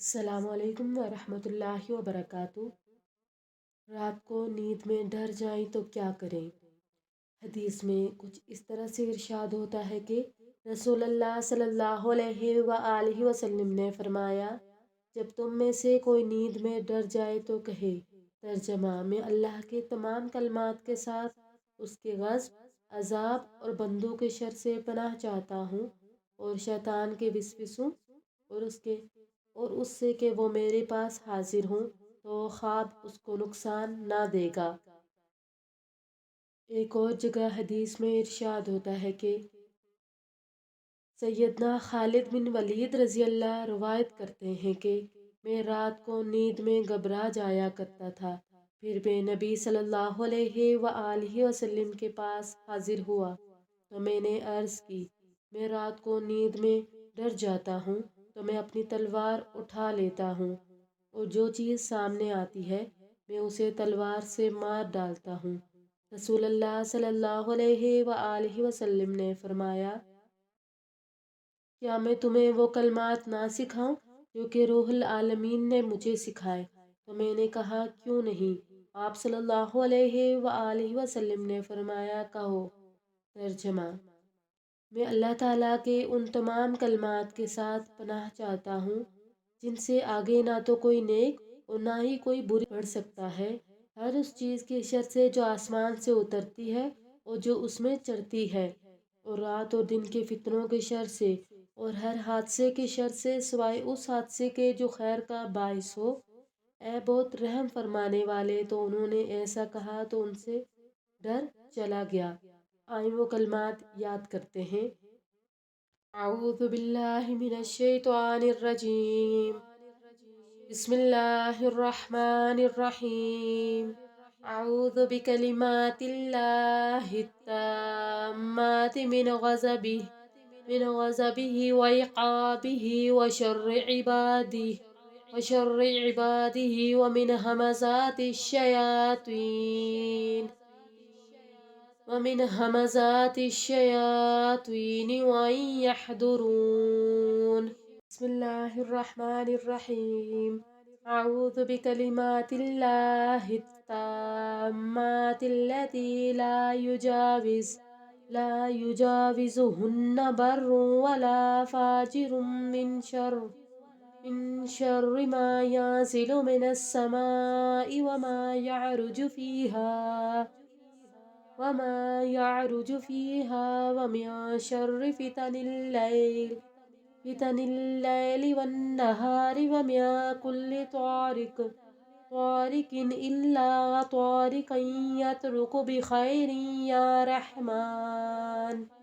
السلام علیکم ورحمۃ اللہ وبرکاتہ۔ رات کو نیند میں ڈر جائیں تو کیا کریں؟ حدیث میں کچھ اس طرح سے ارشاد ہوتا ہے کہ رسول اللہ صلی اللہ علیہ وآلہ وسلم نے فرمایا، جب تم میں سے کوئی نیند میں ڈر جائے تو کہے، ترجمہ: میں اللہ کے تمام کلمات کے ساتھ اس کے غضب، عذاب اور بندوں کے شر سے پناہ چاہتا ہوں، اور شیطان کے وسوسوں اور اس سے کہ وہ میرے پاس حاضر ہوں تو خواب اس کو نقصان نہ دے گا۔ ایک اور جگہ حدیث میں ارشاد ہوتا ہے کہ سیدنا خالد بن ولید رضی اللہ روایت کرتے ہیں کہ میں رات کو نیند میں گھبرا جایا کرتا تھا، پھر میں نبی صلی اللہ علیہ وآلہ وسلم کے پاس حاضر ہوا تو میں نے عرض کی، میں رات کو نیند میں ڈر جاتا ہوں تو میں اپنی تلوار اٹھا لیتا ہوں، اور جو چیز سامنے آتی ہے میں اسے تلوار سے مار ڈالتا ہوں۔ رسول اللہ صلی اللہ علیہ وآلہ وسلم نے فرمایا، کیا میں تمہیں وہ کلمات نہ سکھاؤں جو کہ روح العالمین نے مجھے سکھائے؟ تو میں نے کہا، کیوں نہیں؟ آپ صلی اللہ علیہ وآلہ وسلم نے فرمایا، کہو۔ ترجمہ: میں اللہ تعالیٰ کے ان تمام کلمات کے ساتھ پناہ چاہتا ہوں جن سے آگے نہ تو کوئی نیک اور نہ ہی کوئی بری بڑھ سکتا ہے، ہر اس چیز کے شر سے جو آسمان سے اترتی ہے اور جو اس میں چڑھتی ہے، اور رات اور دن کے فتنوں کے شر سے، اور ہر حادثے کے شر سے سوائے اس حادثے کے جو خیر کا باعث ہو۔ اے بہت رحم فرمانے والے! تو انہوں نے ایسا کہا تو ان سے ڈر چلا گیا۔ آئیں وہ کلمات یاد کرتے ہیں۔ اعوذ باللہ من الشیطان الرجیم، بسم اللہ الرحمن الرحیم، اعوذ بکلمات اللہ التامات من غضبہ وعقابہ وشر عبادہ ومن همزات الشیاطین وان یحضرون۔ بسم اللہ الرحمن الرحیم، اعوذ بکلمات اللہ التامات اللاتی لا یجاوزہن بر ولا فاجر من شر ما ينزل من السماء وما يعرج فيها ومن شر فتن الليل والنهار ومن كل طارق إلا طارقا يطرق بخير يا رحمن۔